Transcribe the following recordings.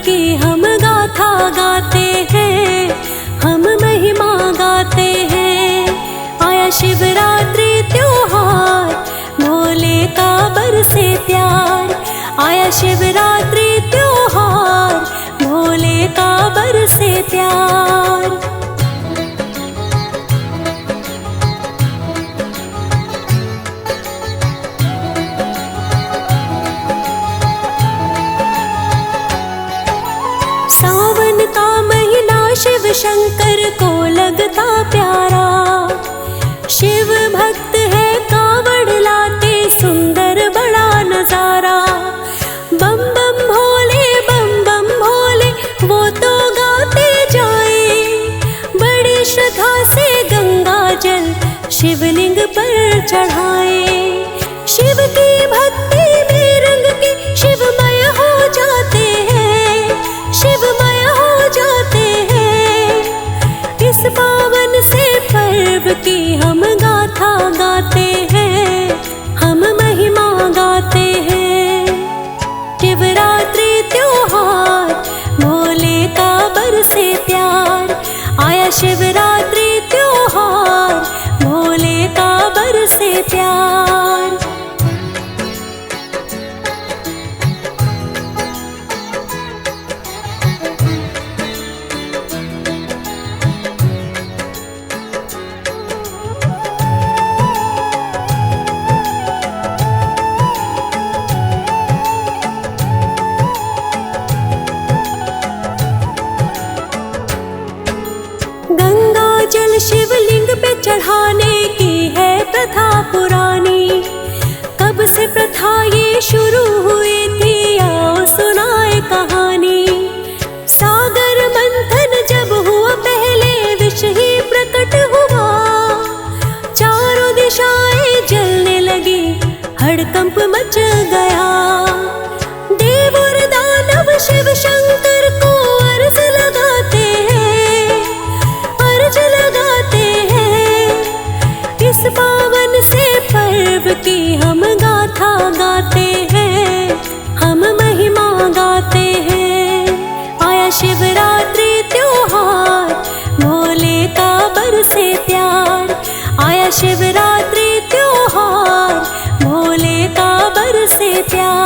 की हम गाथा गाते हैं, हम महिमा गाते हैं। आया शिवरात्रि त्योहार, भोले का बरसे प्यार। आया शिवरात्रि त्योहार, भोले का बरसे प्यार। सावन का महीना शिव शंकर को लगता प्यारा। शिव भक्त है कावड़ लाते, सुंदर बड़ा नजारा। बम बम भोले वो तो गाते जाए। बड़ी श्रद्धा से गंगा जल शिवलिंग पर चढ़ाए। शिव की भक्ति में रंग के शिवमय हो जाते हैं, शिवमय हो जाते हैं। इस पावन से पर्व की हम गाथा गाते हैं, हम महिमा गाते हैं। शिवरात्रि त्योहार, भोले का बरसे प्यार। आया शिवरात्रि त्योहार, भोले का बरसे प्यार। गंगा जल शिवलिंग पे चढ़ाने की है प्रथा पुरानी। कब से प्रथा ये शुरू हुई थी, आओ सुनाए कहानी। सागर मंथन जब हुआ पहले, विष ही प्रकट हुआ। चारों दिशाएं जलने लगी, हड़कंप मच गया। देव और दानव शिव शंकर को अर्ज लगाते हैं, अर्ज लगाते हैं। इस पावन से पर्व की हम गाथा गाते हैं, हम महिमा गाते हैं। आया शिवरात्रि त्योहार, भोले का बरसे प्यार। आया शिवरात्रि त्योहार, भोले का बरसे प्यार।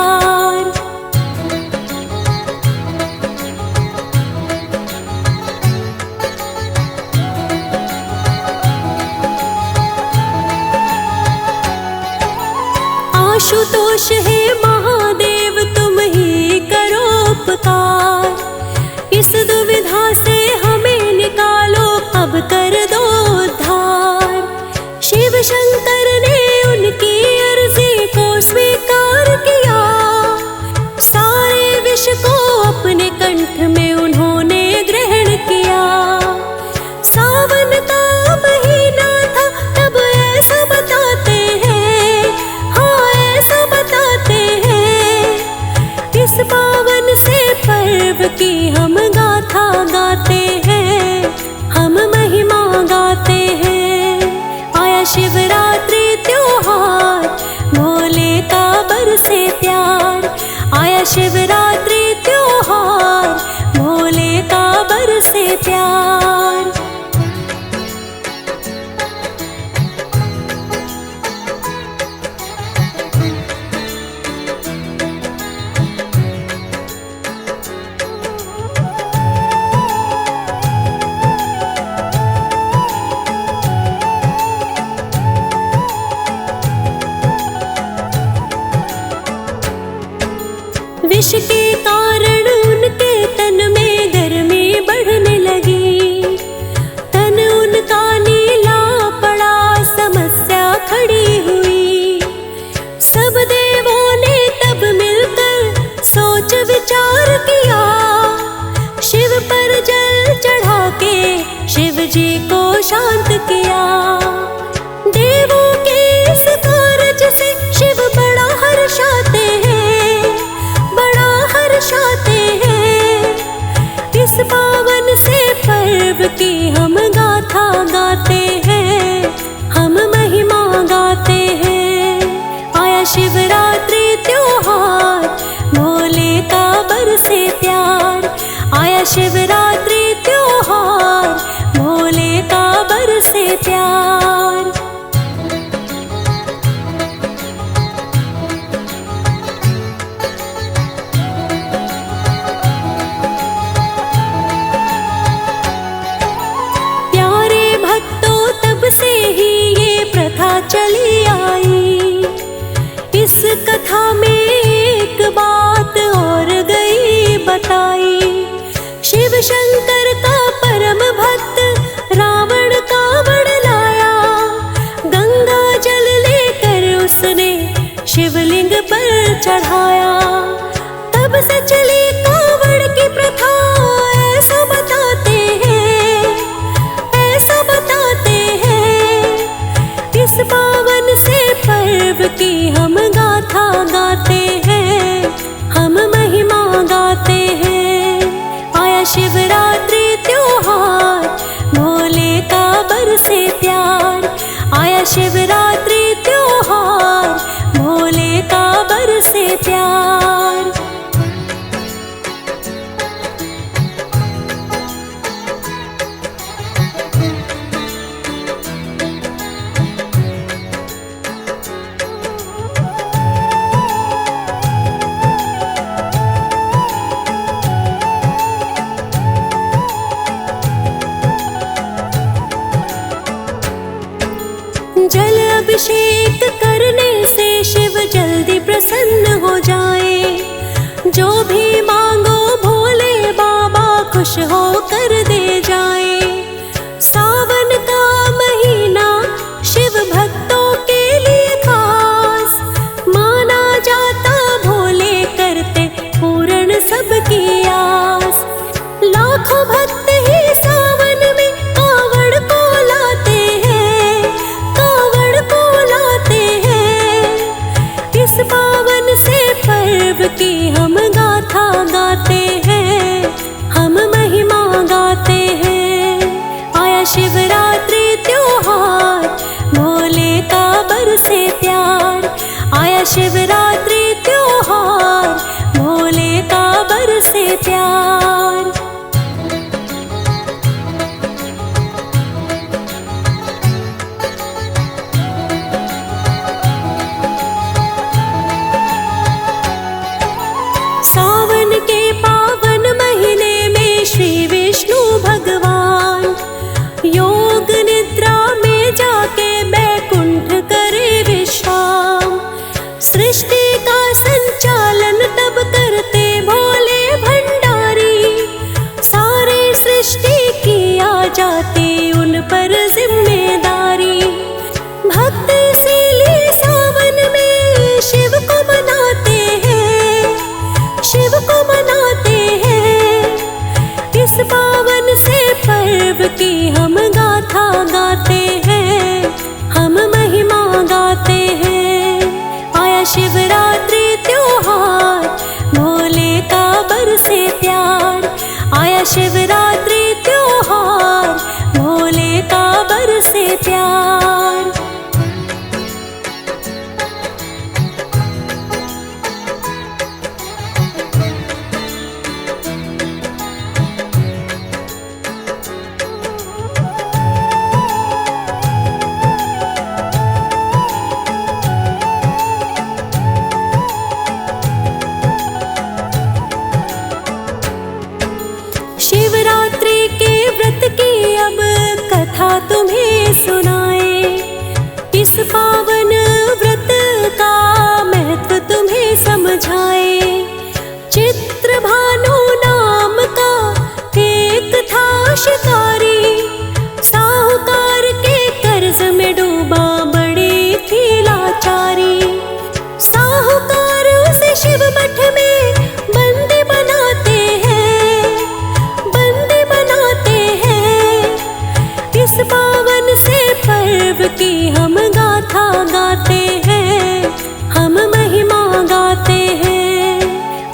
आशुतोष है महादेव, तुम ही करो उपकार। इस दुविधा से हमें निकालो, अब कर दो उद्धार। शिव शंकर ने उनकी अर्जी को स्वीकार किया। सारे विष को अपने कंठ में उन्होंने ग्रहण किया। सावन का महीना था तब ऐसा बताते हैं, हाँ ऐसा बताते हैं। इस पावन से पर्व की हम गाथा गाते हैं, हम महिमा गाते हैं। आया शिवरात्रि त्योहार, भोले का बरसे प्यार। आया शिवरात्रि त्योहार, भोले का बरसे प्यार। विष के शिवरात्रि त्योहार, भोले का बरसे प्यार। प्यारे भक्तों, तब से ही ये प्रथा चली आई। इस कथा में एक बात और गई बताई। शिव शंकर का परम भक्त रावण कावड़ लाया, गंगा जल लेकर उसने शिवलिंग पर चढ़ाया। तब से चली कावड़ की प्रथा, ऐसा बताते हैं, ऐसा बताते हैं। इस पावन से पर्व की हम गाथा गाते हैं, हम महिमा गाते हैं। आया शिवरात्रि त्योहार, भोले का बरसे प्यार। आया शिवरात्रि त्योहार, भोले का बरसे प्यार। जल अभिषेक करने से शिव जल्दी प्रसन्न हो जाए। जो भी मांगो भोले बाबा खुश होकर दे जाए। सावन का महीना शिव भक्तों के लिए खास, माना जाता भोले करते पूर्ण सबकी आस। लाखों भक्त ही सावन में कावड़ को लाते हैं, कावड़ को लाते हैं। इस पावन से पर्व की हम गाथा गाते हैं, हम महिमा गाते हैं। आया शिवरात्रि त्योहार, भोले का बरसे प्यार। आया शिवरात्रि त्योहार, भोले का बरसे प्यार। सावन के पावन महीने में श्री विष्णु भगवान योग निद्रा में जाके बैकुंठ करे विश्राम। सृष्टि का संचालन तब करते भोले भंडारी। सारे सृष्टि की आ जाती उन पर जिम्मेदारी। भक्त इसीलिए सावन में शिव को मनाते हैं, शिव को मनाते हैं। इस पावन से पर्व की हम गाथा गाते हैं, हम महिमा गाते हैं। आया शिवरात्रि त्योहार, भोले का बरसे प्यार। आया शिवरात्रि त्योहार, भोले का बरसे प्यार। शिवरात्रि के व्रत की अब कथा तुम्हें सुनाए। इस पावन व्रत का महत्व तुम्हें समझाए। चित्रभानु नाम का एक था शिकारी, साहूकार के कर्ज में डूबा बड़ी थी लाचारी। साहूकार उसे शिव मठ में बंदी बनाते हैं, बंदी बनाते हैं। इस पावन से पर्व की हम गाथा गाते हैं, हम महिमा गाते हैं।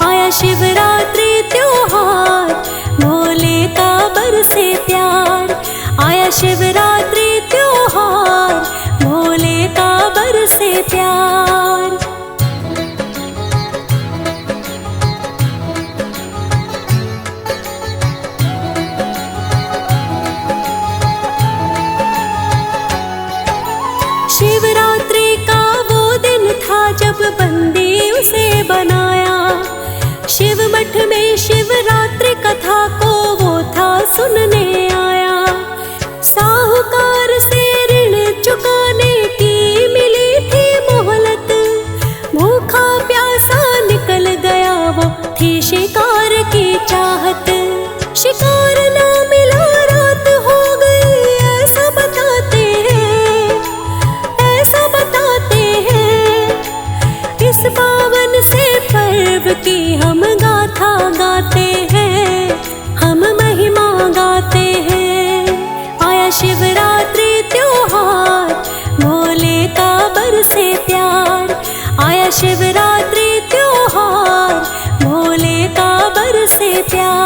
आया शिवरात्रि त्योहार, भोले का बरसे प्यार। शिवरात्रि का वो दिन था जब बंदी उसे बनाया। शिव मठ में शिवरात्रि कथा को वो था सुनने आया। साहूकार से ऋण चुकाने की मिली थी मोहलत, भूखा प्यासा निकल गया वो थी शिकार की चाहत। शिकार ना मिला रात हो गई ऐसा बताते हैं, ऐसा बताते हैं। इस पावन से पर्व की हम गाथा गाते हैं, हम महिमा गाते हैं। आया शिवरात्रि त्योहार, भोले का बरसे प्यार। आया शिवरात्रि त्योहार, भोले का बरसे प्यार।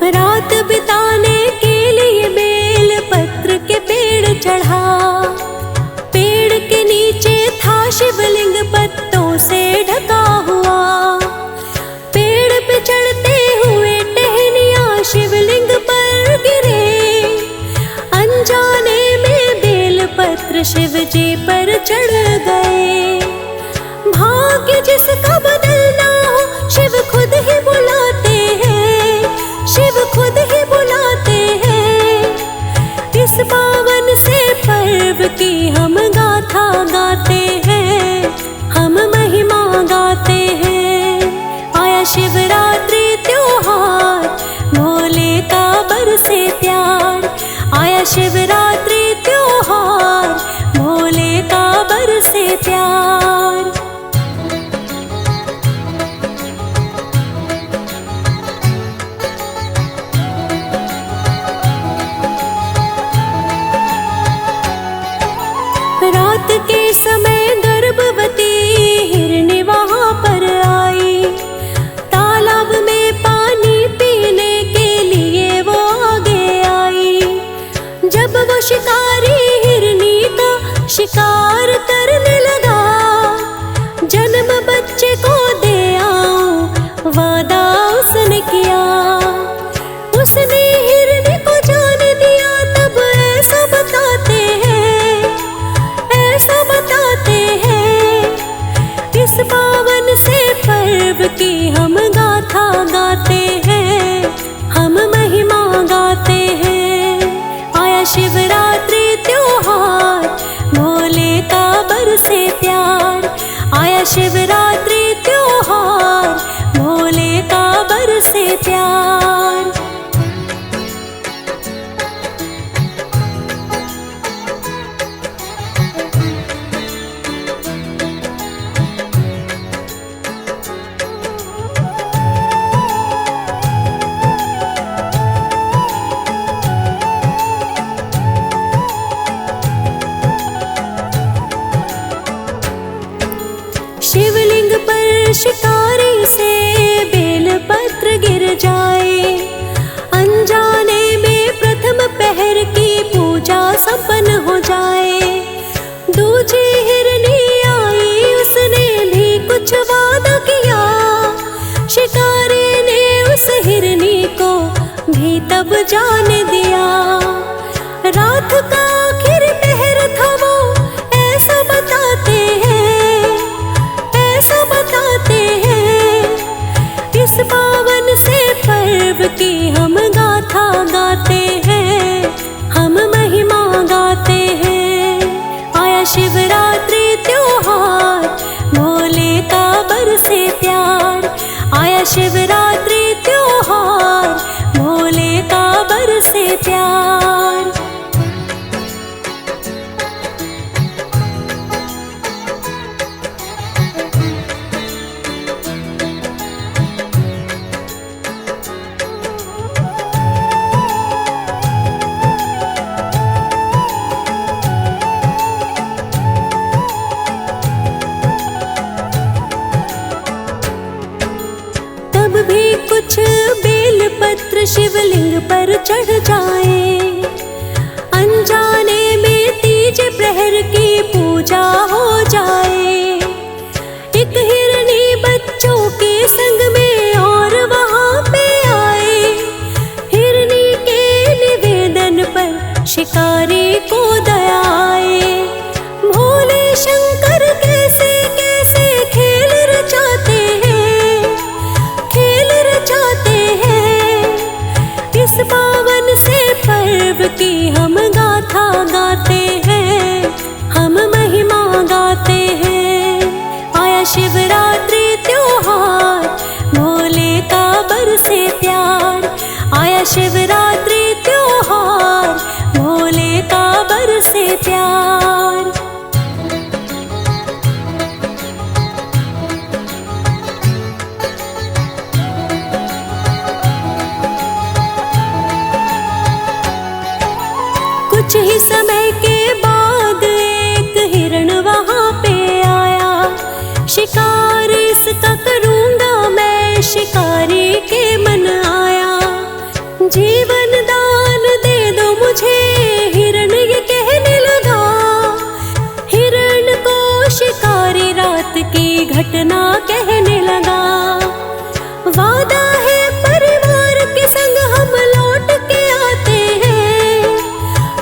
रात बिताने के लिए बेल पत्र के पेड़ चढ़ा। पेड़ के नीचे था शिवलिंग पत्तों से ढका हुआ। पेड़ पे चढ़ते हुए टहनियाँ शिवलिंग पर गिरे। अनजाने में बेल पत्र शिव जी पर चढ़ गए। भाग्य जिसका बदलना हो शिव खुद ही बुलाते हैं, शिव खुद ही बुलाते हैं। इस पावन से पर्व की हम गाथा गाते हैं, हम महिमा गाते हैं। आया शिवरात्रि त्योहार, भोले का बरसे प्यार। आया शिवरात्रि त्योहार, भोले का बरसे प्यार। रात के समय गर्भवती हिरनी वहाँ पर आई। तालाब में पानी पीने के लिए वो आगे आई। जब वो शिकारी हिरनी का शिकार करने लगा, जन्म बच्चे को दे आऊं वादा उसने किया। उसने हिरनी को जान दिया तब ऐसा बताते हैं, ऐसा बताते हैं। इस पावन से पर्व की हम गाथा गाते हैं, हम महिमा गाते हैं। आया शिवरात्रि त्योहार, भोले का बरसे प्यार। आया शिवरात्रि त्योहार, भोले का बरसे प्यार। शिवलिंग पर शिकारी से बेल पत्र गिर जाए। अनजाने में प्रथम पहर की पूजा संपन्न हो जाए। दूजी हिरनी आई, उसने भी कुछ वादा किया। शिकारी ने उस हिरनी को भी तब जान दिया। रात का आखिर पहर था वो, ऐसा बताते हैं, ऐसा बताते हैं। इस पावन से पर्व की हम गाथा गाते हैं, हम महिमा गाते हैं। आया शिवरात्रि त्योहार, भोले का बरसे प्यार। आया शिवरात्रि त्योहार, भोले का बरसे प्यार। तब भी कुछ बेल पत्र शिवलिंग पर चढ़ जाए। अनजाने में तीज प्रहर की पूजा हो जाए। एक हिरनी बच्चों के संग में और वहाँ पे आए। हिरनी के निवेदन पर शिकारी को दया आए। भोले शंकर कैसे कैसे खेल रचाते हैं, खेल रचाते हैं। इस पावन से पर्व की हम गाथा गाते हैं, हम महिमा गाते हैं। आया शिवरात्रि त्योहार, भोले का बरसे प्यार। आया शिवरात्रि त्योहार, भोले का बरसे प्यार। कुछ ही समय के बाद एक हिरण वहाँ पे आया। शिकार इसका करूँगा मैं, शिकारी के मन आया। जीवन दान दे दो मुझे, हिरण ये कहने लगा। हिरण को शिकारी रात की घटना कहने लगा। वादा है परिवार के संग हम लौट के आते हैं,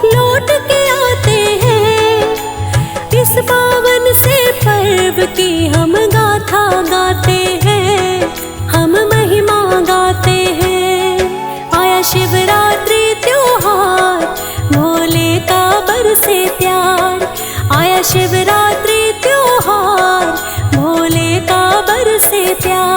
लौट के आते हैं। इस पावन से पर्व की हम गाथा गाते हैं, हम महिमा गाते हैं। आया शिवरात्रि त्योहार, भोले का बरसे प्यार। आया शिवरात्रि त्योहार, भोले का बरसे प्यार।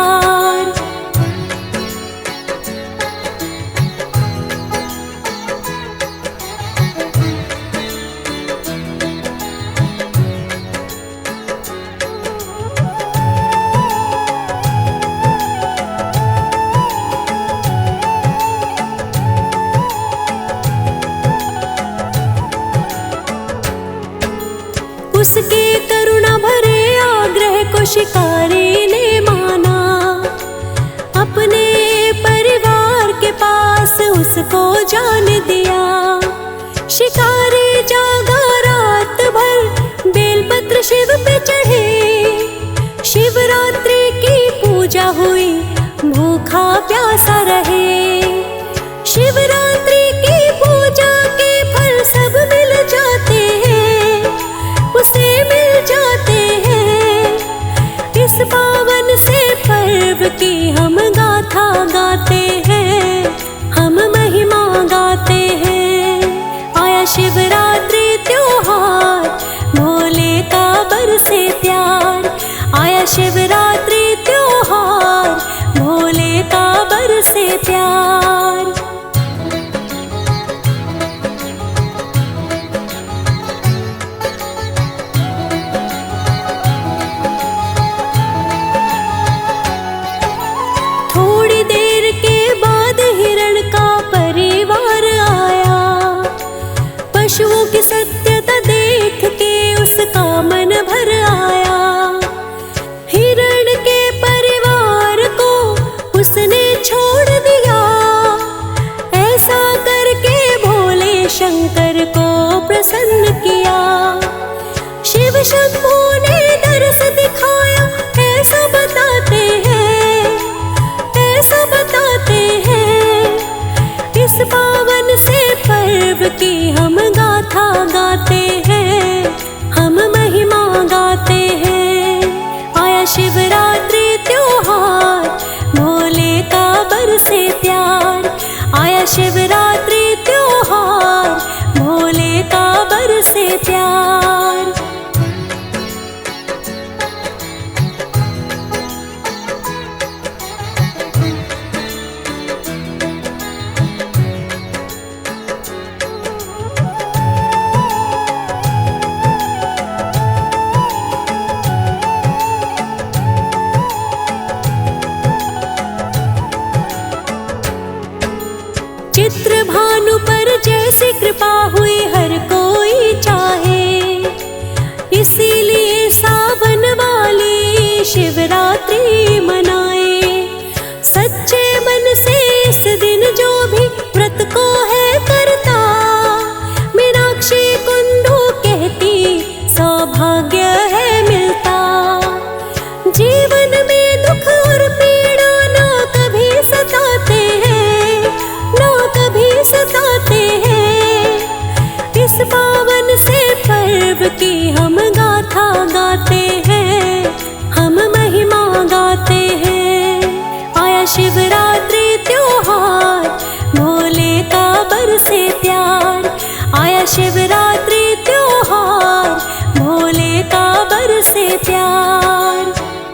उसके करुणा भरे आग्रह को शिकारी ने माना। अपने परिवार के पास उसको जान दिया। शिकारी जागा रात भर, बेलपत्र शिव पे चढ़े। शिवरात्रि की पूजा हुई, भूखा प्यासा रहे। शिवरात्रि की पूजा के फल सब मिल जाते हैं, उसे मिल जाते हैं। इस पावन से पर्व की हम गाथा गाते हैं, हम महिमा गाते हैं। आया शिवरात्रि त्योहार, भोले का बरसे प्यार। आया शिवरात्रि त्योहार, भोले का बरसे प्यार। थोड़ी देर के सच्चे मन से इस दिन जो भी व्रत को है करता, मीनाक्षी कुंडू कहती सौभाग्य है मिलता। जीवन में दुख और पीड़ा ना कभी सताते हैं, ना कभी सताते हैं। इस पावन से पर्व की